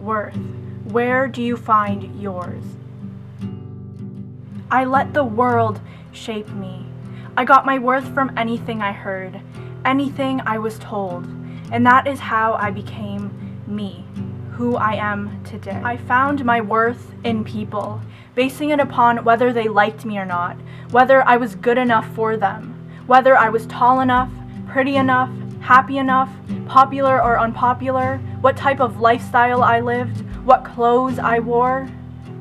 self-worth? Where do you find yours? I let the world shape me. I got my worth from anything I heard, anything I was told, and that is how I became me, who I am today. I found my worth in people, basing it upon whether they liked me or not, whether I was good enough for them, whether I was tall enough, pretty enough, happy enough, popular or unpopular, what type of lifestyle I lived, what clothes I wore,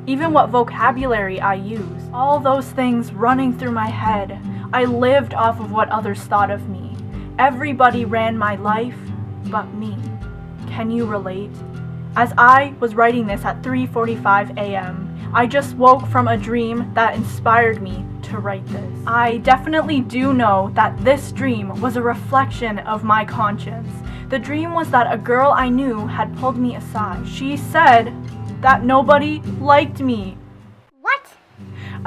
even what vocabulary I used. All those things running through my head. I lived off of what others thought of me. Everybody ran my life but me. Can you relate? As I was writing this at 3:45 a.m., I just woke from a dream that inspired me to write this. I definitely do know that this dream was a reflection of my conscience. The dream was that a girl I knew had pulled me aside. She said that nobody liked me. What?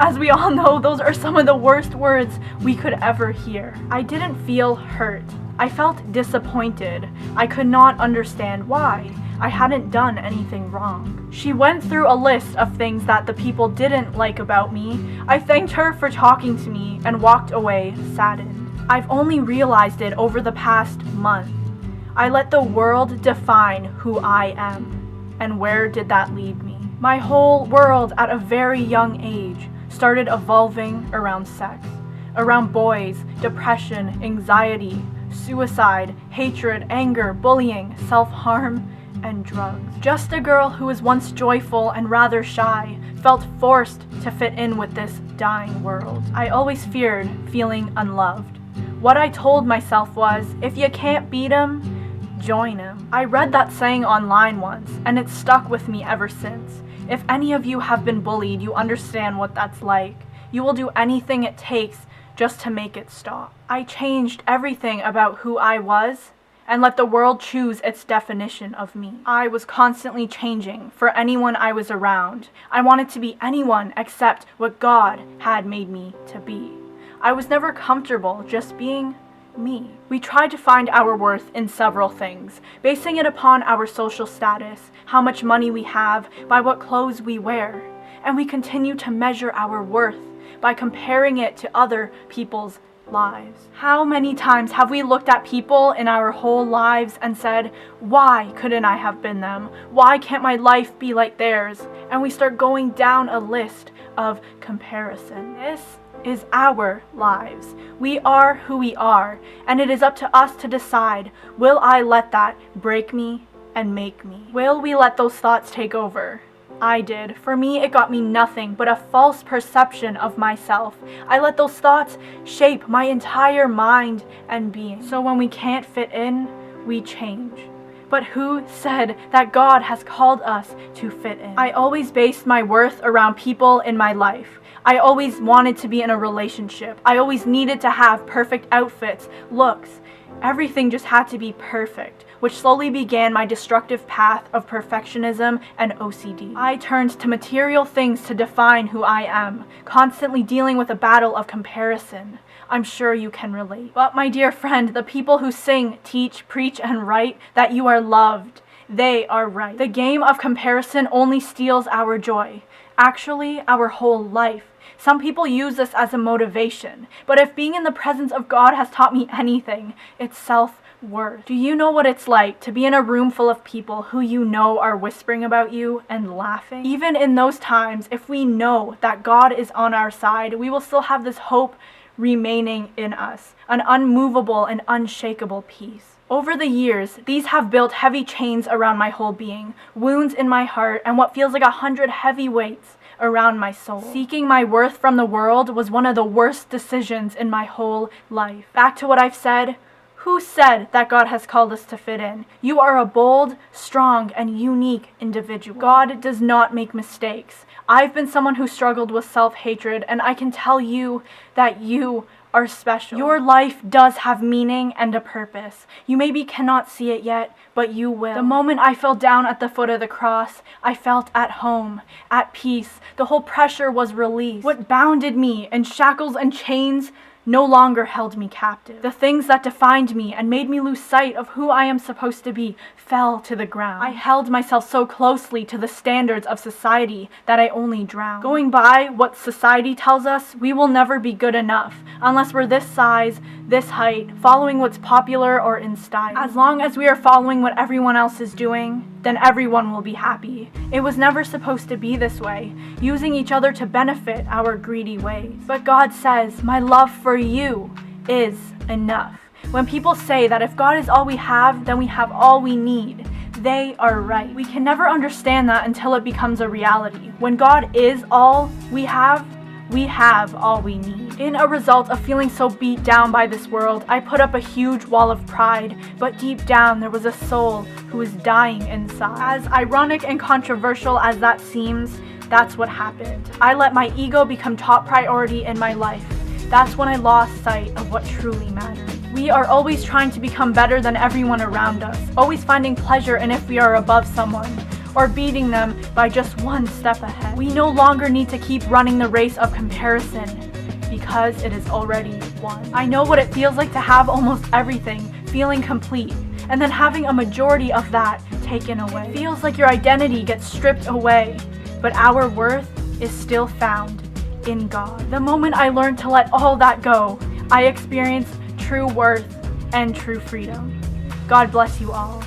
As we all know, those are some of the worst words we could ever hear. I didn't feel hurt. I felt disappointed. I could not understand why. I hadn't done anything wrong. She went through a list of things that the people didn't like about me. I thanked her for talking to me and walked away saddened. I've only realized it over the past month. I let the world define who I am. And where did that lead me? My whole world at a very young age started evolving around sex, around boys, depression, anxiety, suicide, hatred, anger, bullying, self-harm, and drugs. Just a girl who was once joyful and rather shy felt forced to fit in with this dying world. I always feared feeling unloved. What I told myself was, if you can't beat 'em, join him. I read that saying online once, and it's stuck with me ever since. If any of you have been bullied, you understand what that's like. You will do anything it takes just to make it stop. I changed everything about who I was and let the world choose its definition of me. I was constantly changing for anyone I was around. I wanted to be anyone except what God had made me to be. I was never comfortable just being me. We tried to find our worth in several things, basing it upon our social status, how much money we have, by what clothes we wear. And we continue to measure our worth by comparing it to other people's lives. How many times have we looked at people in our whole lives and said, why couldn't I have been them? Why can't my life be like theirs? And we start going down a list of comparison. This is our lives. We are who we are, and it is up to us to decide, will I let that break me and make me? Will we let those thoughts take over? I did. For me, it got me nothing but a false perception of myself. I let those thoughts shape my entire mind and being. So when we can't fit in, we change. But who said that God has called us to fit in? I always based my worth around people in my life. I always wanted to be in a relationship. I always needed to have perfect outfits, looks. Everything just had to be perfect, which slowly began my destructive path of perfectionism and OCD. I turned to material things to define who I am, constantly dealing with a battle of comparison. I'm sure you can relate. But my dear friend, the people who sing, teach, preach, and write that you are loved, they are right. The game of comparison only steals our joy. Actually, our whole life. Some people use this as a motivation, but if being in the presence of God has taught me anything, it's self-worth. Do you know what it's like to be in a room full of people who you know are whispering about you and laughing? Even in those times, if we know that God is on our side, we will still have this hope remaining in us, an unmovable and unshakable peace. Over the years, these have built heavy chains around my whole being, wounds in my heart, and what feels like 100 heavy weights around my soul. Seeking my worth from the world was one of the worst decisions in my whole life. Back to what I've said, who said that God has called us to fit in? You are a bold, strong, and unique individual. God does not make mistakes. I've been someone who struggled with self-hatred, and I can tell you that you are special. Your life does have meaning and a purpose. You maybe cannot see it yet, but you will. The moment I fell down at the foot of the cross, I felt at home, at peace. The whole pressure was released. What bounded me in shackles and chains no longer held me captive. The things that defined me and made me lose sight of who I am supposed to be fell to the ground. I held myself so closely to the standards of society that I only drowned. Going by what society tells us, we will never be good enough unless we're this size, this height, following what's popular or in style. As long as we are following what everyone else is doing, then everyone will be happy. It was never supposed to be this way, using each other to benefit our greedy ways. But God says, my love for you is enough. When people say that if God is all we have, then we have all we need, they are right. We can never understand that until it becomes a reality. When God is all we have all we need. In a result of feeling so beat down by this world, I put up a huge wall of pride, but deep down there was a soul who was dying inside. As ironic and controversial as that seems, that's what happened. I let my ego become top priority in my life. That's when I lost sight of what truly mattered. We are always trying to become better than everyone around us, always finding pleasure in if we are above someone, or beating them by just one step ahead. We no longer need to keep running the race of comparison because it is already won. I know what it feels like to have almost everything, feeling complete, and then having a majority of that taken away. It feels like your identity gets stripped away, but our worth is still found in God. The moment I learned to let all that go, I experienced true worth and true freedom. God bless you all.